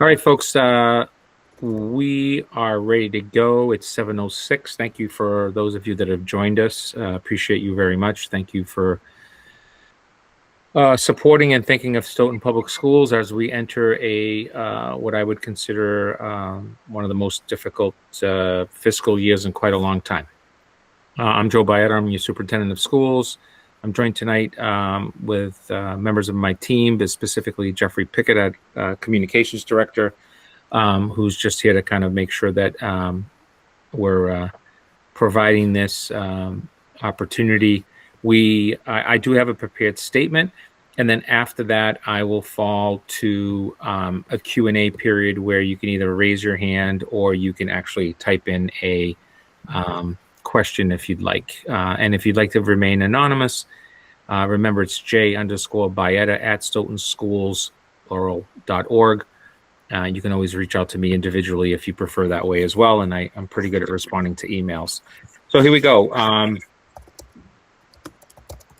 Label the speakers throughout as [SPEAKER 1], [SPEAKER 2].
[SPEAKER 1] All right, folks, we are ready to go. It's 7:06. Thank you for those of you that have joined us. Appreciate you very much. Thank you for supporting and thinking of Stoughton Public Schools as we enter what I would consider one of the most difficult fiscal years in quite a long time. I'm Joe Baeta. I'm your superintendent of schools. I'm joined tonight with members of my team, but specifically Jeffrey Pickett, communications director, who's just here to kind of make sure that we're providing this opportunity. I do have a prepared statement, and then after that, I will fall to a Q&A period where you can either raise your hand or you can actually type in a question if you'd like. And if you'd like to remain anonymous, remember it's j_Baeta@stoughtonschools.org. You can always reach out to me individually if you prefer that way as well. And I'm pretty good at responding to emails. So here we go.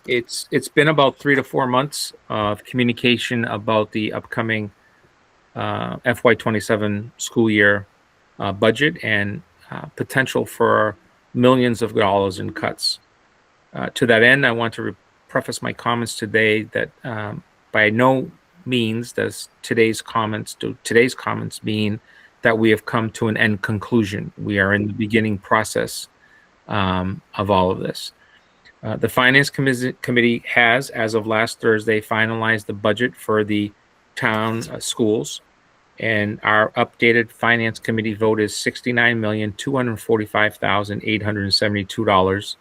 [SPEAKER 1] It's been about 3 to 4 months of communication about the upcoming FY27 school year budget and potential for millions of dollars in cuts. To that end, I want to preface my comments today that by no means does today's comments mean that we have come to an end conclusion. We are in the beginning process of all of this. The Finance Committee has, as of last Thursday, finalized the budget for the town schools, and our updated Finance Committee vote is $69,245,872,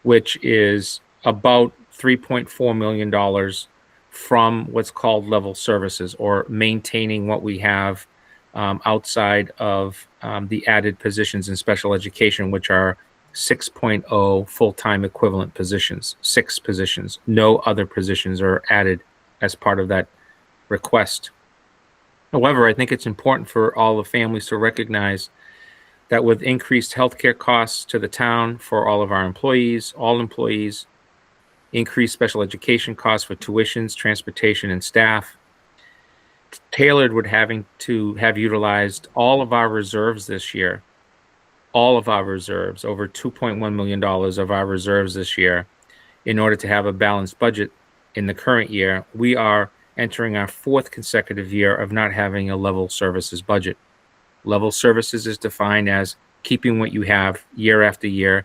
[SPEAKER 1] which is about $3.4 million from what's called level services, or maintaining what we have outside of the added positions in special education, which are 6.0 full-time equivalent positions, 6 positions. No other positions are added as part of that request. However, I think it's important for all the families to recognize that with increased healthcare costs to the town for all of our employees, all employees, increased special education costs for tuitions, transportation, and staff, tailored with having to have utilized all of our reserves this year, all of our reserves, over $2.1 million of our reserves this year, in order to have a balanced budget in the current year, we are entering our 4th consecutive year of not having a level services budget. Level services is defined as keeping what you have year after year,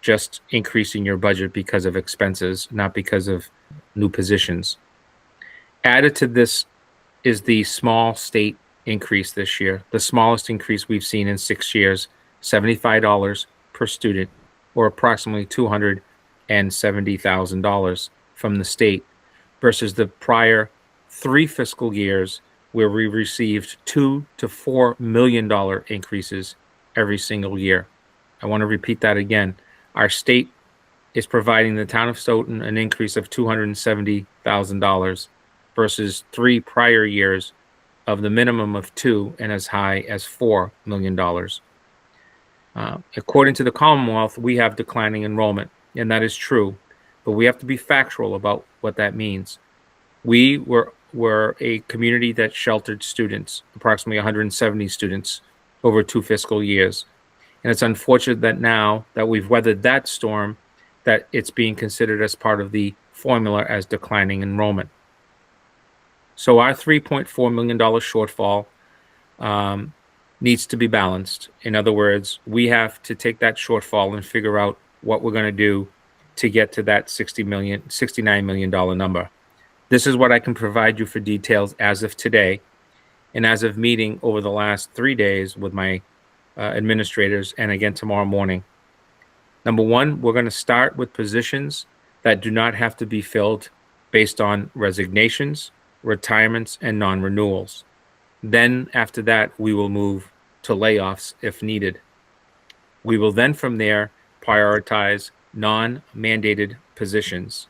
[SPEAKER 1] just increasing your budget because of expenses, not because of new positions. Added to this is the small state increase this year, the smallest increase we've seen in 6 years, $75 per student, or approximately $270,000 from the state, versus the prior 3 fiscal years where we received $2 to $4 million increases every single year. I want to repeat that again. Our state is providing the town of Stoughton an increase of $270,000 versus 3 prior years of the minimum of 2 and as high as $4 million. According to the Commonwealth, we have declining enrollment, and that is true, but we have to be factual about what that means. We were a community that sheltered students, approximately 170 students, over 2 fiscal years. And it's unfortunate that now that we've weathered that storm, that it's being considered as part of the formula as declining enrollment. So our $3.4 million shortfall needs to be balanced. In other words, we have to take that shortfall and figure out what we're going to do to get to that $69 million number. This is what I can provide you for details as of today, and as of meeting over the last 3 days with my administrators, and again tomorrow morning. Number one, we're going to start with positions that do not have to be filled based on resignations, retirements, and non-renewals. Then after that, we will move to layoffs if needed. We will then from there prioritize non-mandated positions.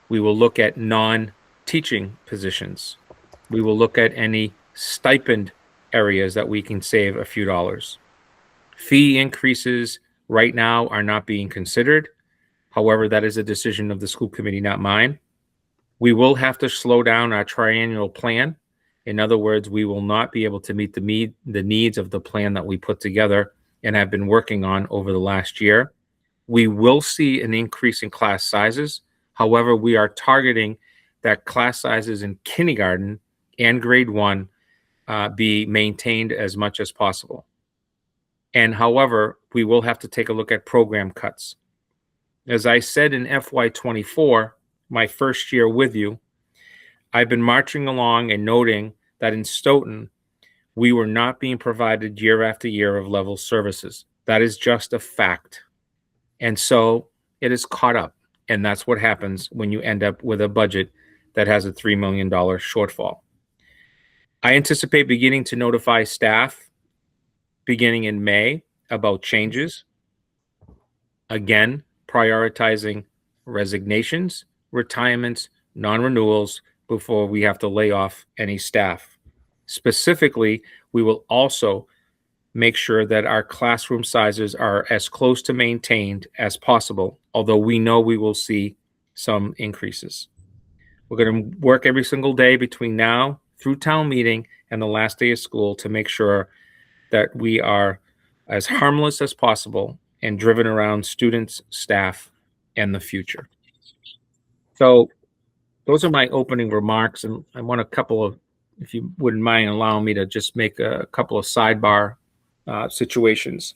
[SPEAKER 1] We will look at non-teaching positions. We will look at any stipend areas that we can save a few dollars. Fee increases right now are not being considered. However, that is a decision of the school committee, not mine. We will have to slow down our triennial plan In other words, we will not be able to meet the needs of the plan that we put together and have been working on over the last year. We will see an increase in class sizes. However, we are targeting that class sizes in kindergarten and grade 1 be maintained as much as possible. And however, we will have to take a look at program cuts. As I said in FY24, my first year with you, I've been marching along and noting that in Stoughton, we were not being provided year after year of level services. That is just a fact. And so it is caught up. And that's what happens when you end up with a budget that has a $3 million shortfall. I anticipate beginning to notify staff beginning in May about changes. Again, prioritizing resignations, retirements, non-renewals before we have to lay off any staff. Specifically, we will also make sure that our classroom sizes are as close to maintained as possible, although we know we will see some increases. We're going to work every single day between now through town meeting and the last day of school to make sure that we are as harmless as possible and driven around students, staff, and the future. So those are my opening remarks, and I want a couple of, if you wouldn't mind allowing me to just make a couple of sidebar situations.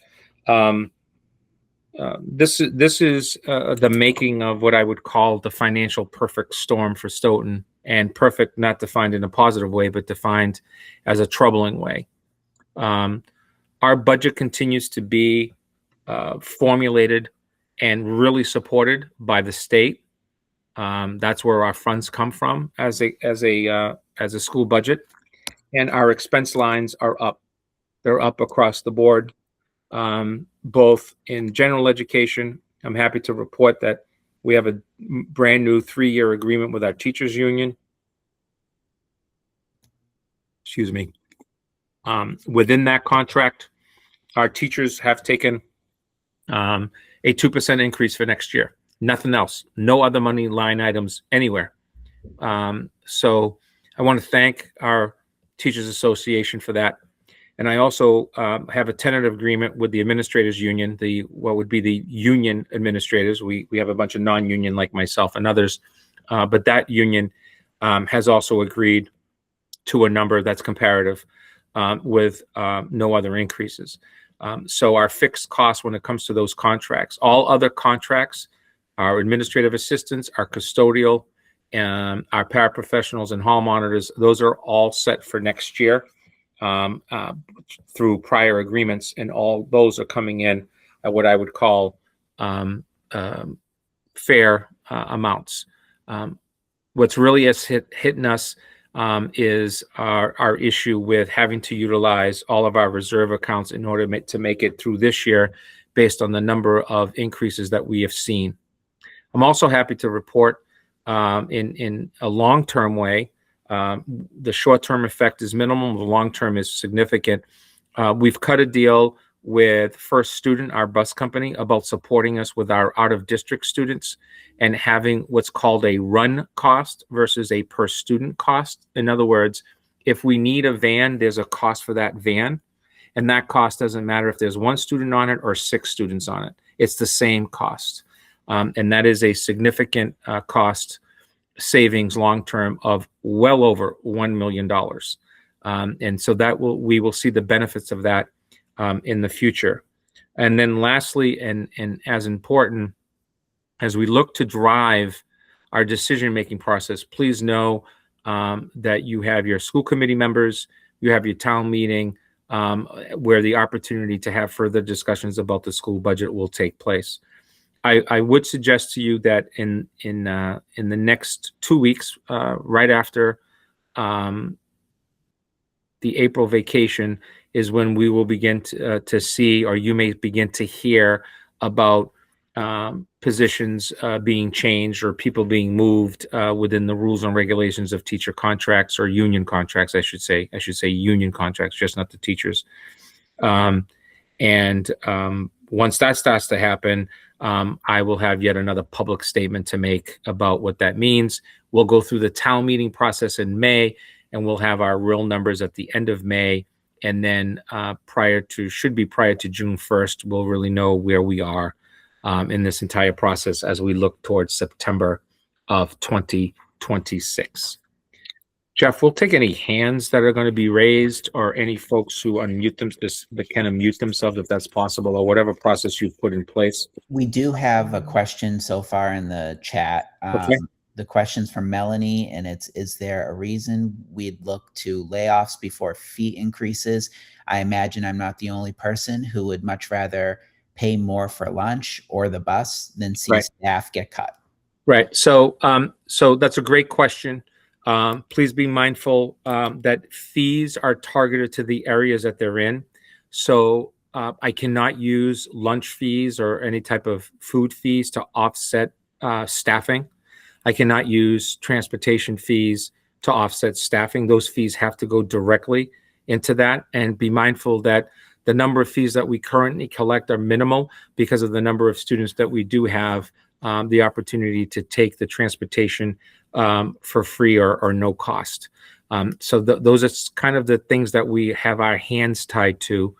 [SPEAKER 1] This is the making of what I would call the financial perfect storm for Stoughton, and perfect not defined in a positive way, but defined as a troubling way. Our budget continues to be formulated and really supported by the state. That's where our funds come from as a school budget, and our expense lines are up. They're up across the board, both in general education. I'm happy to report that we have a brand new 3-year agreement with our teachers union. Excuse me. Within that contract, our teachers have taken a 2% increase for next year. Nothing else. No other money line items anywhere. So I want to thank our Teachers Association for that. And I also have a tentative agreement with the administrators union, what would be the union administrators. We have a bunch of non-union like myself and others, but that union has also agreed to a number that's comparative with no other increases. So our fixed costs when it comes to those contracts, all other contracts, our administrative assistants, our custodial, and our paraprofessionals and hall monitors, those are all set for next year through prior agreements, and all those are coming in at what I would call fair amounts. What's really hitting us is our issue with having to utilize all of our reserve accounts in order to make it through this year based on the number of increases that we have seen. I'm also happy to report in a long-term way, the short-term effect is minimal, the long-term is significant. We've cut a deal with First Student, our bus company, about supporting us with our out-of-district students and having what's called a run cost versus a per student cost. In other words, if we need a van, there's a cost for that van, and that cost doesn't matter if there's 1 student on it or 6 students on it. It's the same cost, and that is a significant cost savings long-term of well over $1 million. And so we will see the benefits of that in the future. And then lastly, and as important, as we look to drive our decision-making process, please know that you have your school committee members, you have your town meeting, where the opportunity to have further discussions about the school budget will take place. I would suggest to you that in the next 2 weeks, right after the April vacation, is when we will begin to see, or you may begin to hear about positions being changed or people being moved within the rules and regulations of teacher contracts, or union contracts, I should say union contracts, just not the teachers. Once that starts to happen, I will have yet another public statement to make about what that means. We'll go through the town meeting process in May, and we'll have our real numbers at the end of May. And then prior to June 1st, we'll really know where we are in this entire process as we look towards September of 2026. Jeff, we'll take any hands that are going to be raised or any folks who that can unmute themselves if that's possible, or whatever process you've put in place.
[SPEAKER 2] We do have a question so far in the chat.
[SPEAKER 1] Okay.
[SPEAKER 2] The question's from Melanie, and it's, is there a reason we'd look to layoffs before fee increases? I imagine I'm not the only person who would much rather pay more for lunch or the bus than see staff get cut.
[SPEAKER 1] Right. So that's a great question. Please be mindful that fees are targeted to the areas that they're in. So I cannot use lunch fees or any type of food fees to offset staffing. I cannot use transportation fees to offset staffing. Those fees have to go directly into that, and be mindful that the number of fees that we currently collect are minimal because of the number of students that we do have the opportunity to take the transportation for free or no cost. So those are kind of the things that we have our hands tied to.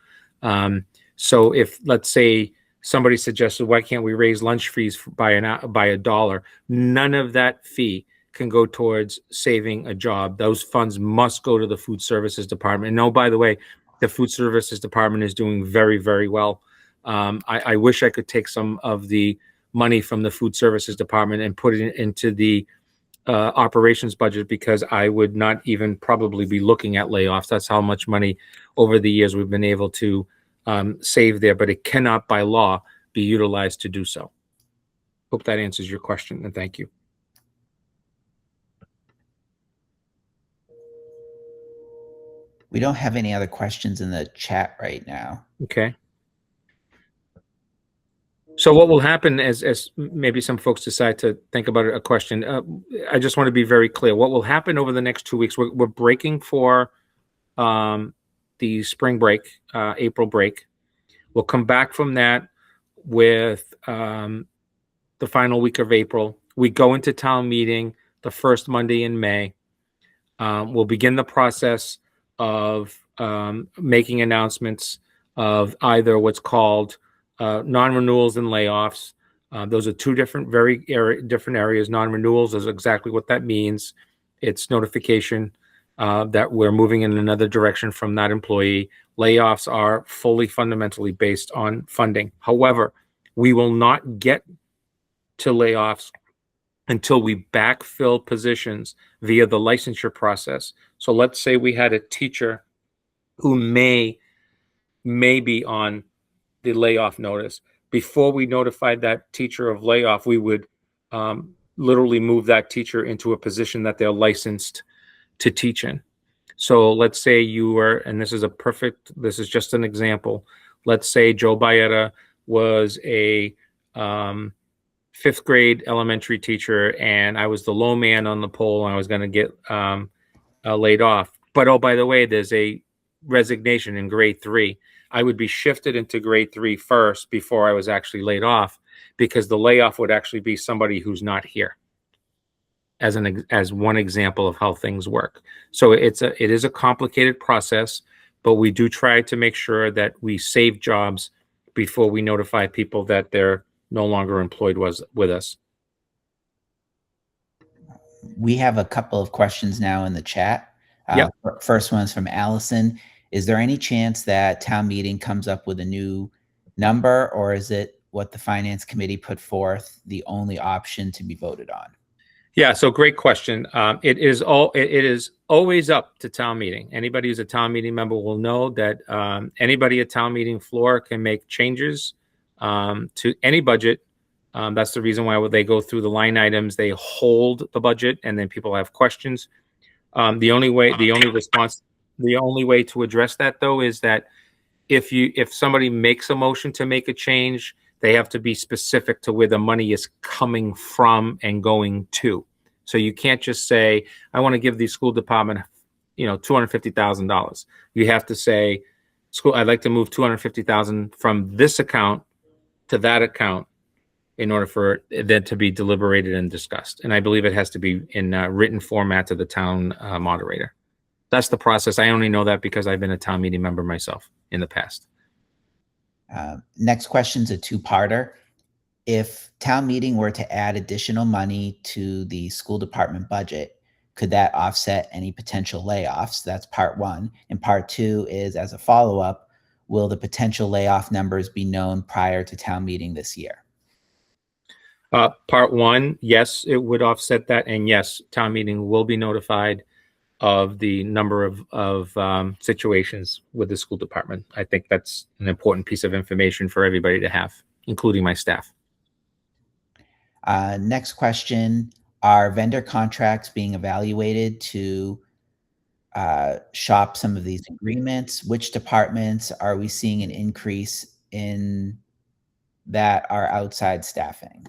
[SPEAKER 1] So if, let's say, somebody suggested, why can't we raise lunch fees by $1? None of that fee can go towards saving a job. Those funds must go to the food services department. And oh, by the way, the food services department is doing very, very well. I wish I could take some of the money from the food services department and put it into the operations budget, because I would not even probably be looking at layoffs. That's how much money over the years we've been able to save there, but it cannot by law be utilized to do so. Hope that answers your question, and thank you.
[SPEAKER 2] We don't have any other questions in the chat right now.
[SPEAKER 1] Okay. So what will happen as maybe some folks decide to think about a question, I just want to be very clear. What will happen over the next 2 weeks, we're breaking for the spring break, April break. We'll come back from that with the final week of April. We go into town meeting the first Monday in May. We'll begin the process of making announcements of either what's called non-renewals and layoffs. Those are two different, different areas. Non-renewals is exactly what that means. It's notification that we're moving in another direction from that employee. Layoffs are fully fundamentally based on funding. However, we will not get to layoffs until we backfill positions via the licensure process. So let's say we had a teacher who may be on the layoff notice. Before we notified that teacher of layoff, we would literally move that teacher into a position that they're licensed to teach in. So let's say you were, and this is just an example. Let's say Joe Baeta was a 5th grade elementary teacher, and I was the low man on the pole, and I was going to get laid off. But oh, by the way, there's a resignation in grade 3. I would be shifted into grade 3 first before I was actually laid off, because the layoff would actually be somebody who's not here, as one example of how things work. So it is a complicated process, but we do try to make sure that we save jobs before we notify people that they're no longer employed with us.
[SPEAKER 2] We have a couple of questions now in the chat.
[SPEAKER 1] Yep.
[SPEAKER 2] First one is from Allison. Is there any chance that town meeting comes up with a new number, or is it what the finance committee put forth the only option to be voted on?
[SPEAKER 1] Yeah, so great question. It is always up to town meeting. Anybody who's a town meeting member will know that anybody at town meeting floor can make changes to any budget. That's the reason why they go through the line items, they hold the budget, and then people have questions. The only way to address that, though, is that if somebody makes a motion to make a change, they have to be specific to where the money is coming from and going to. So you can't just say, I want to give the school department, $250,000. You have to say, I'd like to move $250,000 from this account to that account in order for it then to be deliberated and discussed. And I believe it has to be in written format to the town moderator. That's the process. I only know that because I've been a town meeting member myself in the past.
[SPEAKER 2] Next question's a two-parter. If town meeting were to add additional money to the school department budget, could that offset any potential layoffs? That's part one. And part two is, as a follow-up, will the potential layoff numbers be known prior to town meeting this year?
[SPEAKER 1] Part one, yes, it would offset that. And yes, town meeting will be notified of the number of situations with the school department. I think that's an important piece of information for everybody to have, including my staff.
[SPEAKER 2] Next question, are vendor contracts being evaluated to shop some of these agreements? Which departments are we seeing an increase in that are outside staffing?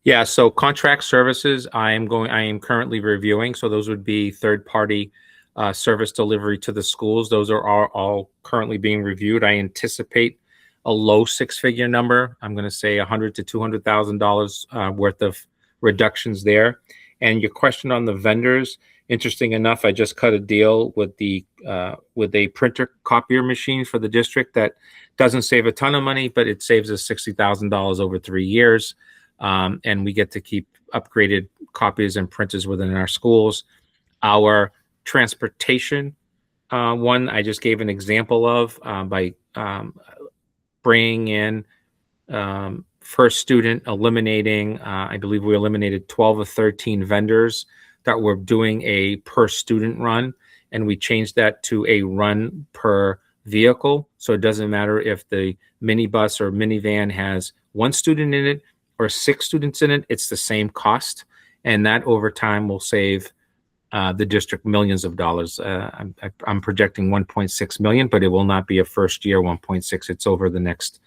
[SPEAKER 1] Yeah, so contract services, I am currently reviewing. So those would be third-party service delivery to the schools. Those are all currently being reviewed. I anticipate a low six-figure number. I'm going to say $100,000 to $200,000 worth of reductions there. And your question on the vendors, interesting enough, I just cut a deal with with a printer copier machine for the district that doesn't save a ton of money, but it saves us $60,000 over 3 years. And we get to keep upgraded copies and printers within our schools. Our transportation one, I just gave an example of by bringing in first student, eliminating, I believe we eliminated 12 or 13 vendors that were doing a per student run, and we changed that to a run per vehicle. So it doesn't matter if the minibus or minivan has one student in it or 6 students in it, it's the same cost. And that over time will save the district millions of dollars. I'm projecting 1.6 million, but it will not be a first year 1.6. It's over the next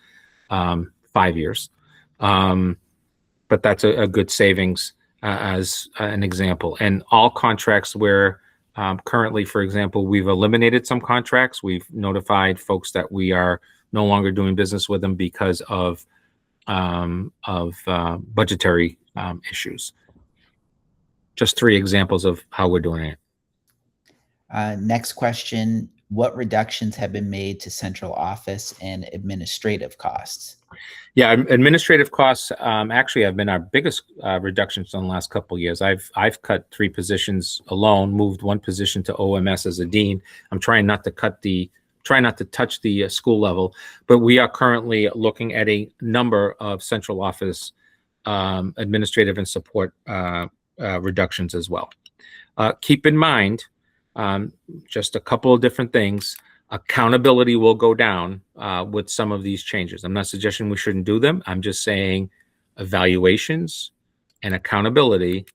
[SPEAKER 1] 5 years. But that's a good savings as an example. And all contracts where currently, for example, we've eliminated some contracts. We've notified folks that we are no longer doing business with them because of budgetary issues. Just 3 examples of how we're doing it.
[SPEAKER 2] Next question, what reductions have been made to central office and administrative costs?
[SPEAKER 1] Yeah, administrative costs actually have been our biggest reductions in the last couple of years. I've cut 3 positions alone, moved 1 position to OMS as a dean. I'm trying not to touch the school level, but we are currently looking at a number of central office administrative and support reductions as well. Keep in mind, just a couple of different things. Accountability will go down with some of these changes. I'm not suggesting we shouldn't do them. I'm just saying evaluations and accountability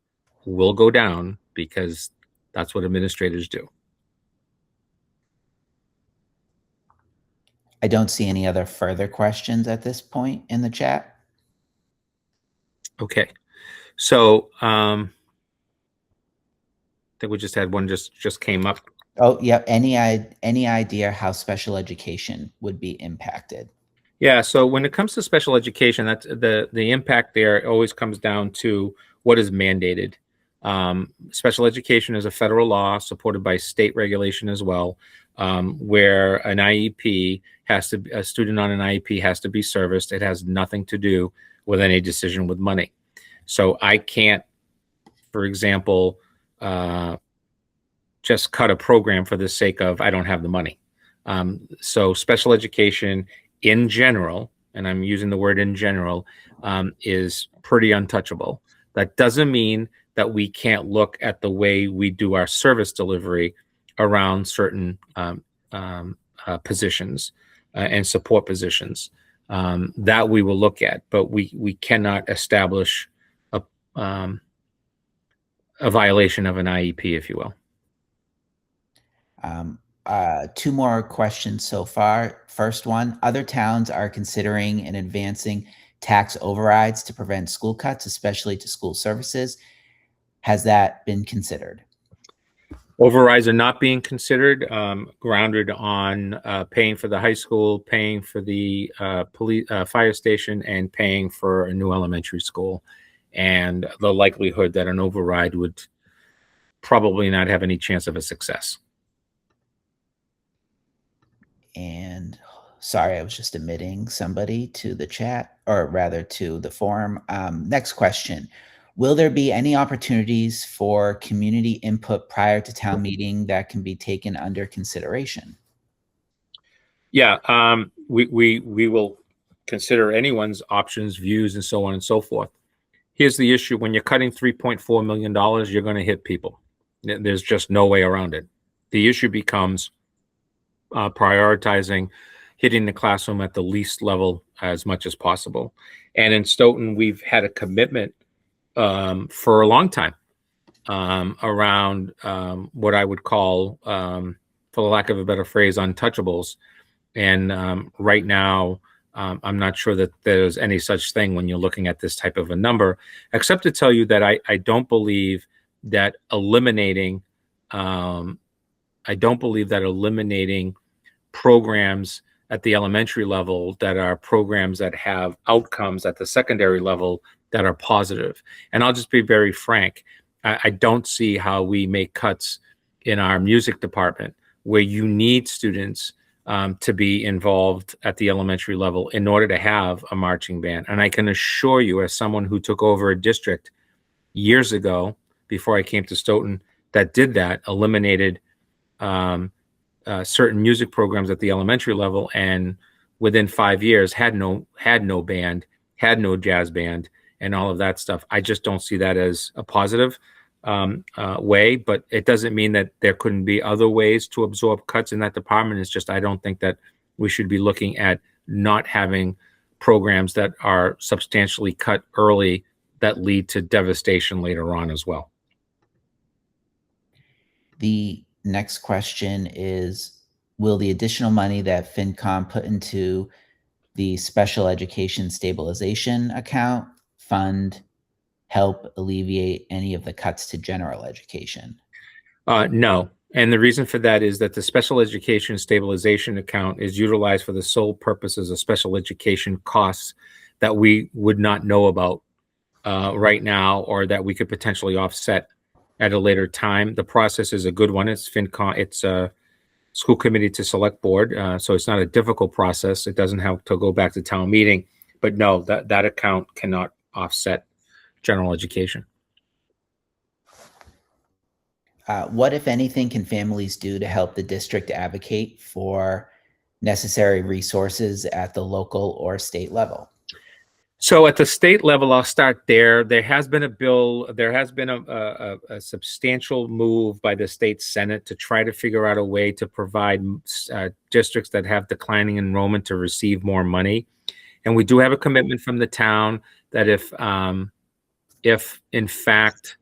[SPEAKER 1] will go down because that's what administrators do.
[SPEAKER 2] I don't see any other further questions at this point in the chat.
[SPEAKER 1] Okay, so I think we just had one just came up.
[SPEAKER 2] Oh, yep. Any idea how special education would be impacted?
[SPEAKER 1] Yeah, so when it comes to special education, that's the impact there always comes down to what is mandated. Special education is a federal law supported by state regulation as well, where an IEP a student on an IEP has to be serviced. It has nothing to do with any decision with money. So I can't, for example, just cut a program for the sake of I don't have the money. So special education in general, and I'm using the word in general, is pretty untouchable. That doesn't mean that we can't look at the way we do our service delivery around certain positions and support positions that we will look at, but we cannot establish a violation of an IEP, if you will.
[SPEAKER 2] 2 more questions so far. First one, other towns are considering and advancing tax overrides to prevent school cuts, especially to school services. Has that been considered?
[SPEAKER 1] Overrides are not being considered, grounded on paying for the high school, paying for the fire station, and paying for a new elementary school. And the likelihood that an override would probably not have any chance of a success.
[SPEAKER 2] And sorry, I was just admitting somebody to the chat, or rather to the forum. Next question. Will there be any opportunities for community input prior to town meeting that can be taken under consideration?
[SPEAKER 1] Yeah, we will consider anyone's options, views, and so on and so forth. Here's the issue: when you're cutting $3.4 million, you're going to hit people. There's just no way around it. The issue becomes prioritizing hitting the classroom at the least level as much as possible. And in Stoughton, we've had a commitment for a long time around what I would call, for the lack of a better phrase, untouchables. And right now, I'm not sure that there's any such thing when you're looking at this type of a number, except to tell you that I don't believe that eliminating programs at the elementary level that are programs that have outcomes at the secondary level that are positive. And I'll just be very frank. I don't see how we make cuts in our music department where you need students to be involved at the elementary level in order to have a marching band. And I can assure you, as someone who took over a district years ago, before I came to Stoughton, that did that, eliminated certain music programs at the elementary level, and within 5 years had no band, had no jazz band, and all of that stuff. I just don't see that as a positive way, but it doesn't mean that there couldn't be other ways to absorb cuts in that department. It's just I don't think that we should be looking at not having programs that are substantially cut early that lead to devastation later on as well.
[SPEAKER 2] The next question is, will the additional money that FinCom put into the special education stabilization account fund help alleviate any of the cuts to general education?
[SPEAKER 1] No. And the reason for that is that the special education stabilization account is utilized for the sole purposes of special education costs that we would not know about right now, or that we could potentially offset at a later time. The process is a good one. It's FinCom. It's a school committee to select board. So it's not a difficult process. It doesn't have to go back to town meeting. But no, that account cannot offset general education.
[SPEAKER 2] What, if anything, can families do to help the district advocate for necessary resources at the local or state level?
[SPEAKER 1] So at the state level, I'll start there. There has been a bill, there has been a substantial move by the state Senate to try to figure out a way to provide districts that have declining enrollment to receive more money. And we do have a commitment from the town that if in fact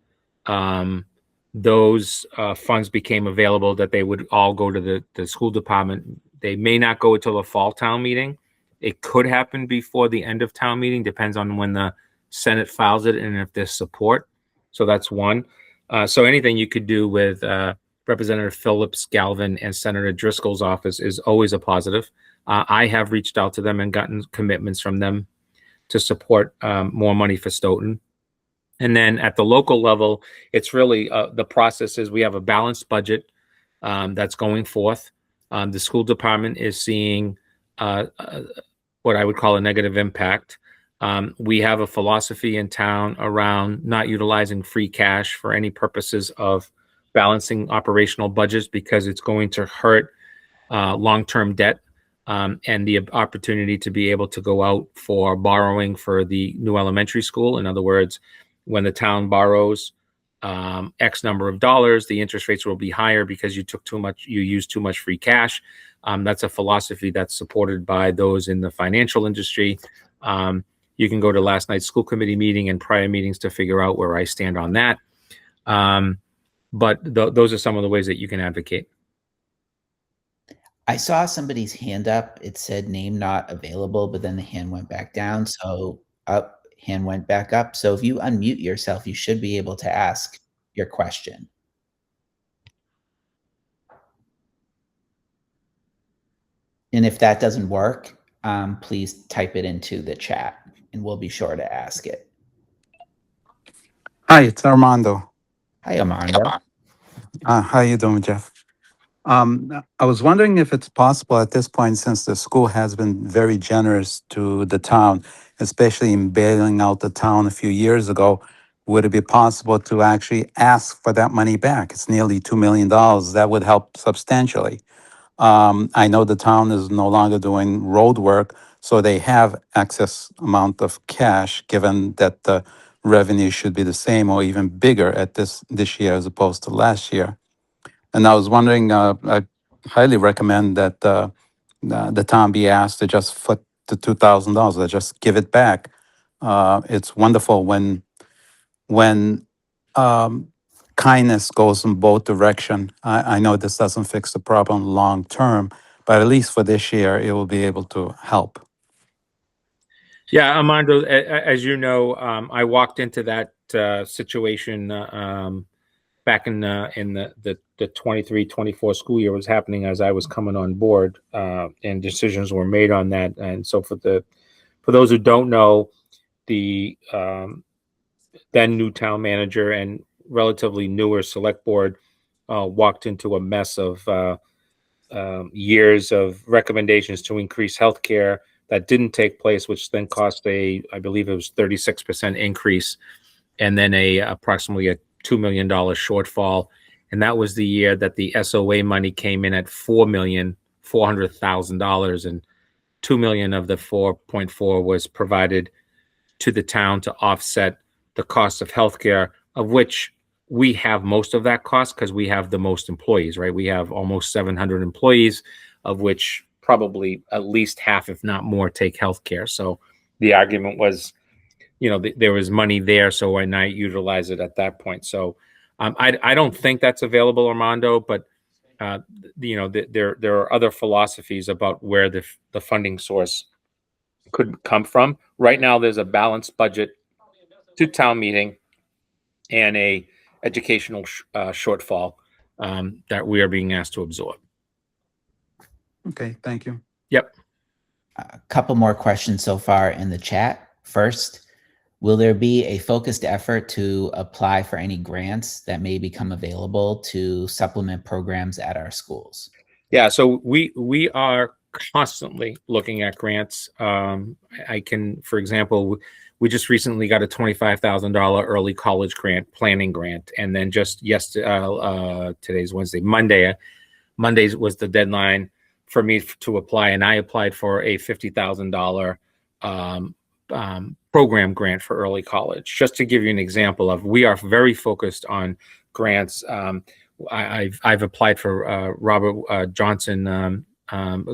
[SPEAKER 1] those funds became available, that they would all go to the school department. They may not go until the fall town meeting. It could happen before the end of town meeting, depends on when the Senate files it and if there's support. So that's one. So anything you could do with Representative Phillips, Galvin, and Senator Driscoll's office is always a positive. I have reached out to them and gotten commitments from them to support more money for Stoughton. And then at the local level, it's really the process is we have a balanced budget that's going forth. The school department is seeing what I would call a negative impact. We have a philosophy in town around not utilizing free cash for any purposes of balancing operational budgets, because it's going to hurt long-term debt and the opportunity to be able to go out for borrowing for the new elementary school. In other words, when the town borrows X number of dollars, the interest rates will be higher because you used too much free cash. That's a philosophy that's supported by those in the financial industry. You can go to last night's school committee meeting and prior meetings to figure out where I stand on that. But those are some of the ways that you can advocate.
[SPEAKER 2] I saw somebody's hand up. It said name not available, but then the hand went back down. So hand went back up. So if you unmute yourself, you should be able to ask your question. And if that doesn't work, please type it into the chat and we'll be sure to ask it.
[SPEAKER 3] Hi, it's Armando.
[SPEAKER 2] Hi, Armando.
[SPEAKER 3] How you doing, Jeff? I was wondering if it's possible at this point, since the school has been very generous to the town, especially in bailing out the town a few years ago, would it be possible to actually ask for that money back? It's nearly $2 million. That would help substantially. I know the town is no longer doing road work, so they have excess amount of cash, given that the revenue should be the same or even bigger at this year as opposed to last year. And I was wondering, I highly recommend that the town be asked to just foot the $2,000, or just give it back. It's wonderful when um, kindness goes in both direction. I know this doesn't fix the problem long term, but at least for this year, it will be able to help.
[SPEAKER 1] Yeah, Armando, as you know, I walked into that situation back in the 23-24 school year was happening as I was coming on board, and decisions were made on that. And so for those who don't know, the then new town manager and relatively newer select board walked into a mess of years of recommendations to increase healthcare that didn't take place, which then cost I believe it was 36% increase, and then approximately a $2 million shortfall. And that was the year that the SOA money came in at $4,400,000, and $2 million of the 4.4 was provided to the town to offset the cost of healthcare, of which we have most of that cost because we have the most employees, right? We have almost 700 employees, of which probably at least half, if not more, take healthcare. So the argument was, there was money there, so why not utilize it at that point? So I don't think that's available, Armando, but there are other philosophies about where the funding source could come from. Right now, there's a balanced budget to town meeting and a educational shortfall that we are being asked to absorb.
[SPEAKER 3] Okay, thank you.
[SPEAKER 1] Yep.
[SPEAKER 2] A couple more questions so far in the chat. First, will there be a focused effort to apply for any grants that may become available to supplement programs at our schools?
[SPEAKER 1] Yeah, so we are constantly looking at grants. I can, for example, we just recently got a $25,000 early college planning grant, and then just today's Wednesday, Mondays was the deadline for me to apply, and I applied for a $50,000 program grant for early college. Just to give you an example of, we are very focused on grants. I've applied for Robert Johnson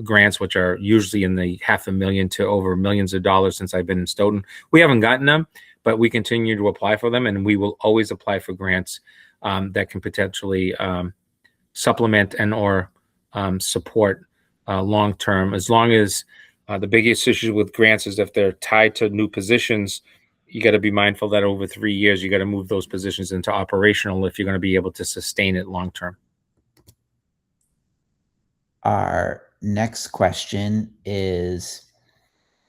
[SPEAKER 1] grants, which are usually in the $500,000 to over millions of dollars since I've been in Stoughton. We haven't gotten them, but we continue to apply for them, and we will always apply for grants that can potentially supplement and or support long term. As long as the biggest issue with grants is if they're tied to new positions, you got to be mindful that over 3 years, you got to move those positions into operational if you're going to be able to sustain it long term.
[SPEAKER 2] Our next question is,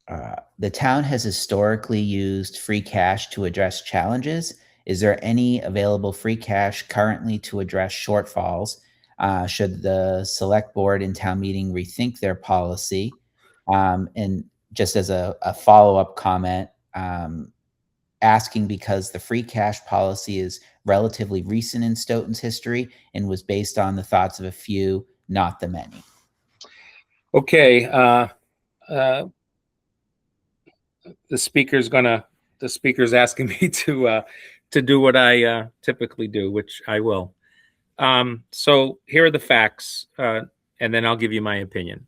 [SPEAKER 2] the town has historically used free cash to address challenges. Is there any available free cash currently to address shortfalls? Should the select board and town meeting rethink their policy? And just as a follow-up comment, asking because the free cash policy is relatively recent in Stoughton's history and was based on the thoughts of a few, not the many.
[SPEAKER 1] Okay. The speaker's asking me to do what I typically do, which I will. So here are the facts, and then I'll give you my opinion.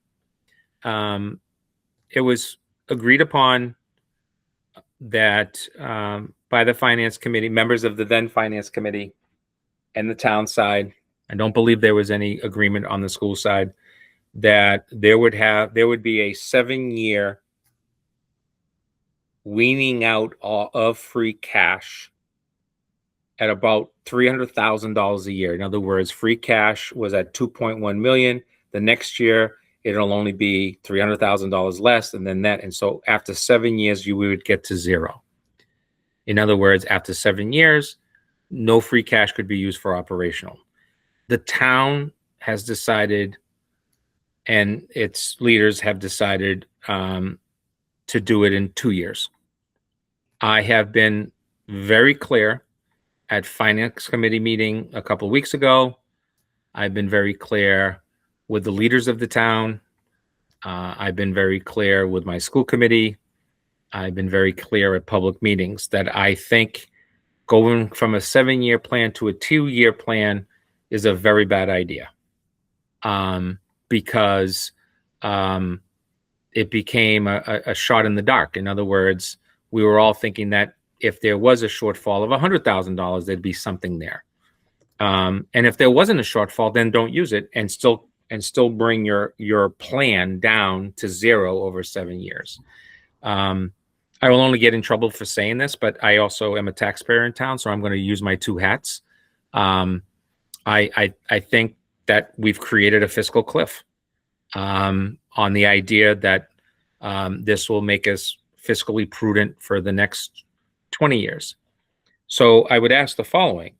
[SPEAKER 1] It was agreed upon that by the finance committee, members of the then finance committee and the town side. I don't believe there was any agreement on the school side that there would be a 7-year weaning out of free cash at about $300,000 a year. In other words, free cash was at 2.1 million. The next year, it'll only be $300,000 less, and then that. And so after 7 years, we would get to zero. In other words, after 7 years, no free cash could be used for operational. the town has decided, and its leaders have decided to do it in 2 years. I have been very clear at finance committee meeting a couple of weeks ago. I've been very clear with the leaders of the town. I've been very clear with my school committee. I've been very clear at public meetings that I think going from a 7-year plan to a 2-year plan is a very bad idea, because it became a shot in the dark. In other words, we were all thinking that if there was a shortfall of $100,000, there'd be something there. And if there wasn't a shortfall, then don't use it, and still bring your plan down to 0 over 7 years. I will only get in trouble for saying this, but I also am a taxpayer in town, so I'm going to use my 2 hats. I think that we've created a fiscal cliff on the idea that this will make us fiscally prudent for the next 20 years. So I would ask the following.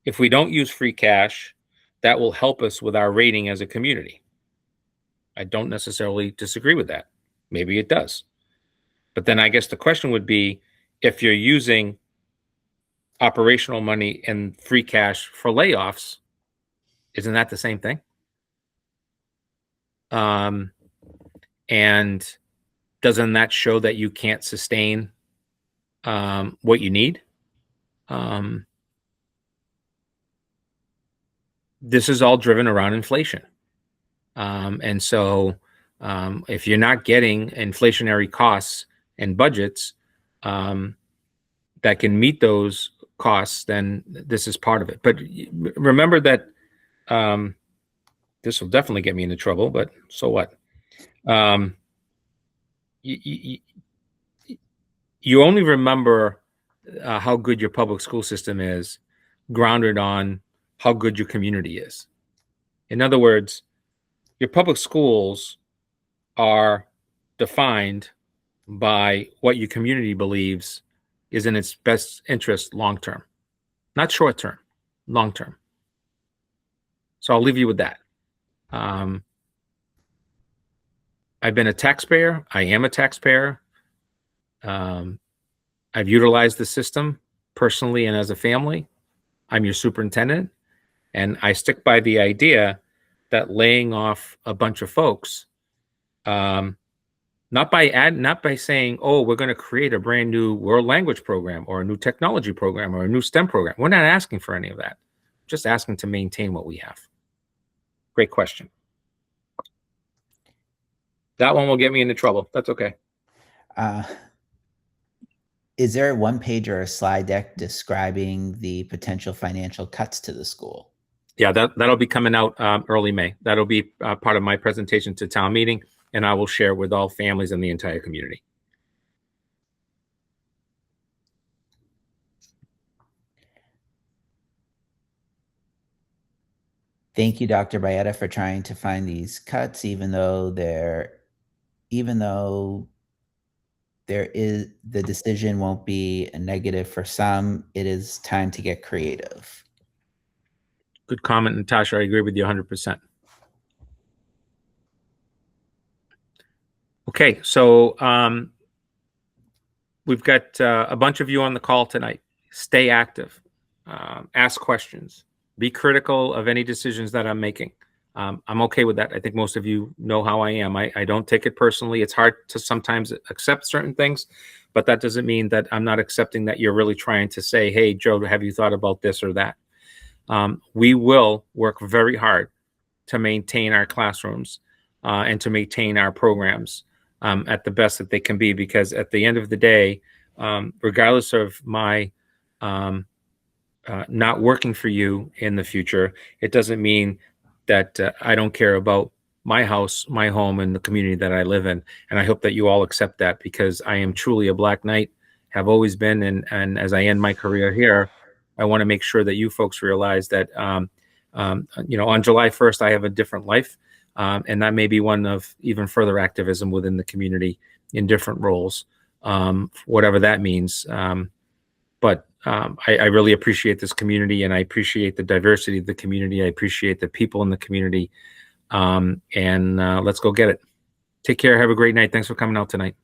[SPEAKER 1] If we don't use free cash, that will help us with our rating as a community. I don't necessarily disagree with that. Maybe it does. But then I guess the question would be, if you're using operational money and free cash for layoffs, isn't that the same thing? And doesn't that show that you can't sustain what you need? This is all driven around inflation. And so if you're not getting inflationary costs and budgets that can meet those costs, then this is part of it. But remember that this will definitely get me into trouble, but so what? You only remember how good your public school system is grounded on how good your community is. In other words, your public schools are defined by what your community believes is in its best interest long-term, not short-term, long-term. So I'll leave you with that. I've been a taxpayer. I am a taxpayer. I've utilized the system personally and as a family. I'm your superintendent, and I stick by the idea that laying off a bunch of folks, not by saying, oh, we're going to create a brand new world language program or a new technology program or a new STEM program. We're not asking for any of that. Just asking to maintain what we have. Great question. That one will get me into trouble. That's okay.
[SPEAKER 2] Is there a 1-page or a slide deck describing the potential financial cuts to the school?
[SPEAKER 1] Yeah, that'll be coming out early May. That'll be part of my presentation to town meeting, and I will share with all families in the entire community.
[SPEAKER 2] Thank you, Dr. Baeta, for trying to find these cuts, even though the decision won't be a negative for some. It is time to get creative.
[SPEAKER 1] Good comment, Natasha. I agree with you 100%. Okay, so we've got a bunch of you on the call tonight. Stay active. Ask questions. Be critical of any decisions that I'm making. I'm okay with that. I think most of you know how I am. I don't take it personally. It's hard to sometimes accept certain things, but that doesn't mean that I'm not accepting that you're really trying to say, hey, Joe, have you thought about this or that? We will work very hard to maintain our classrooms and to maintain our programs at the best that they can be, because at the end of the day, regardless of my not working for you in the future, it doesn't mean that I don't care about my house, my home, and the community that I live in. And I hope that you all accept that, because I am truly a Black Knight, have always been. And as I end my career here, I want to make sure that you folks realize that, on July 1st, I have a different life. And that may be one of even further activism within the community in different roles, whatever that means. But I really appreciate this community, and I appreciate the diversity of the community. I appreciate the people in the community. And let's go get it. Take care. Have a great night. Thanks for coming out tonight.